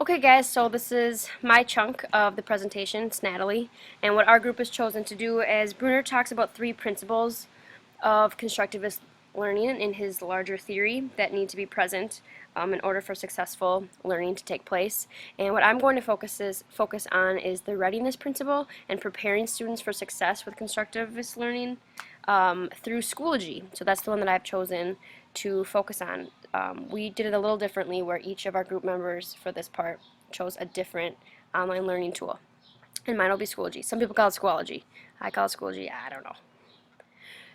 Okay guys, so this is my chunk of the presentation. It's Natalie, and what our group has chosen to do is Bruner talks about 3 principles of constructivist learning in his larger theory that need to be present in order for successful learning to take place. And what I'm going to focus on is the readiness principle and preparing students for success with constructivist learning through Schoology. So that's the one that I've chosen to focus on. We did it a little differently where each of our group members for this part chose a different online learning tool. And mine will be Schoology. Some people call it Schoology. I call it Schoology. I don't know.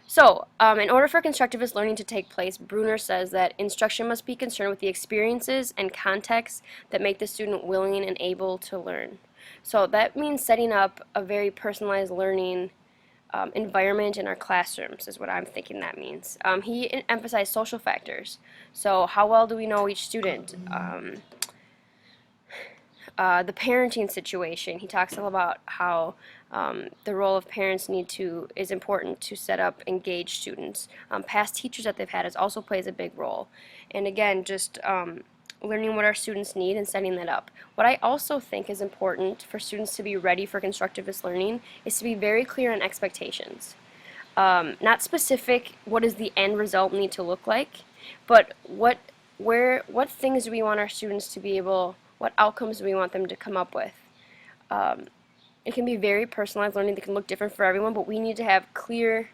So, in order for constructivist learning to take place, Bruner says that instruction must be concerned with the experiences and contexts that make the student willing and able to learn. So that means setting up a very personalized learning environment in our classrooms is what I'm thinking that means. He emphasized social factors. So how well do we know each student? The parenting situation. He talks all about how the role of parents is important to set up engaged students. Past teachers that they've had also plays a big role. And again, just learning what our students need and setting that up. What I also think is important for students to be ready for constructivist learning is to be very clear on expectations. Not specific, what does the end result need to look like, but what things do we want our students to be able, what outcomes do we want them to come up with. It can be very personalized learning that can look different for everyone, but we need to have clear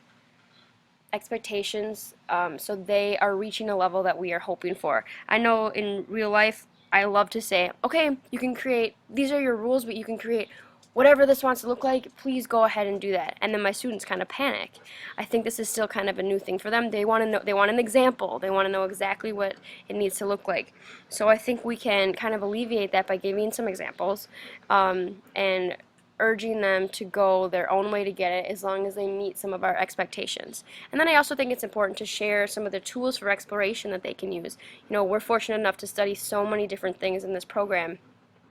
expectations so they are reaching a level that we are hoping for. I know in real life I love to say, okay, you can create, these are your rules, but you can create whatever this wants to look like, please go ahead and do that. And then my students kind of panic. I think this is still kind of a new thing for them. They want to know, they want an example. They want to know exactly what it needs to look like. So I think we can kind of alleviate that by giving some examples and urging them to go their own way to get it as long as they meet some of our expectations. And then I also think it's important to share some of the tools for exploration that they can use. You know, we're fortunate enough to study so many different things in this program,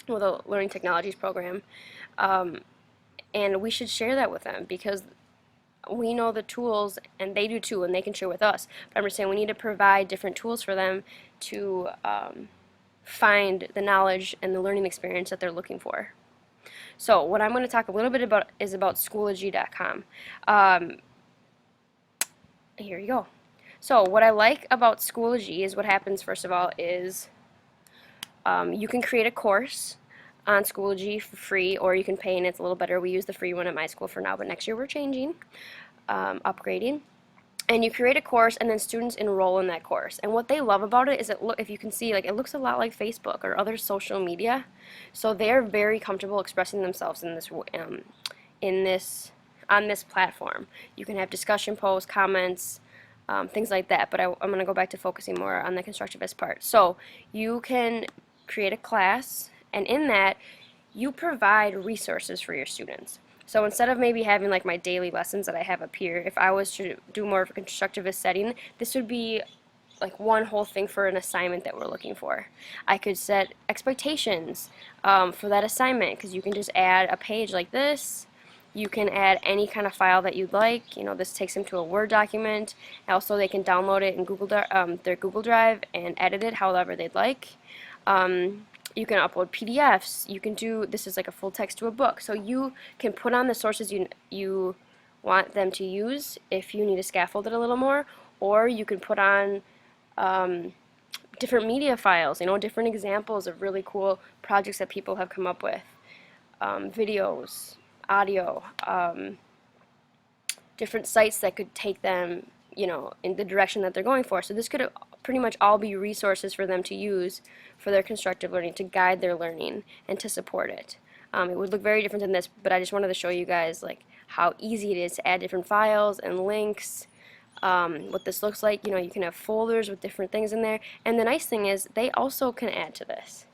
well, the Learning Technologies program, and we should share that with them because we know the tools and they do too, and they can share with us. But I'm just saying we need to provide different tools for them to find the knowledge and the learning experience that they're looking for. So what I'm going to talk a little bit about is about Schoology.com. Here you go. So what I like about Schoology is what happens first of all is you can create a course on Schoology for free, or you can pay and it's a little better. We use the free one at my school for now, but next year we're changing, upgrading. And you create a course, and then students enroll in that course. And what they love about it is, if you can see, like, it looks a lot like Facebook or other social media. So they're very comfortable expressing themselves in this on this platform. You can have discussion posts, comments, things like that. But I'm going to go back to focusing more on the constructivist part. So you can create a class, and in that, you provide resources for your students. So instead of maybe having like my daily lessons that I have up here, if I was to do more of a constructivist setting, this would be like one whole thing for an assignment that we're looking for. I could set expectations for that assignment, because you can just add a page like this. You can add any kind of file that you'd like. You know, this takes them to a Word document. Also, they can download it in their Google Drive and edit it however they'd like. You can upload PDFs. You can do, this is like a full text to a book. So you can put on the sources you want them to use if you need to scaffold it a little more, or you can put on different media files, you know, different examples of really cool projects that people have come up with, videos, audio, different sites that could take them, you know, in the direction that they're going for. So this could pretty much all be resources for them to use for their constructive learning, to guide their learning and to support it. It would look very different than this, but I just wanted to show you guys like how easy it is to add different files and links. What this looks like, you know, you can have folders with different things in there, and the nice thing is they also can add to this.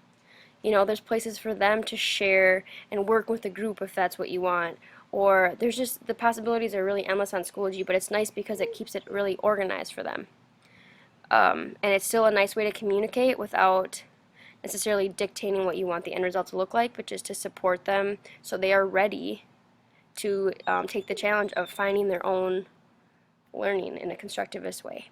You know, there's places for them to share and work with a group if that's what you want. Or there's just, the possibilities are really endless on Schoology, but it's nice because it keeps it really organized for them. And it's still a nice way to communicate without necessarily dictating what you want the end result to look like, but just to support them so they are ready to take the challenge of finding their own learning in a constructivist way.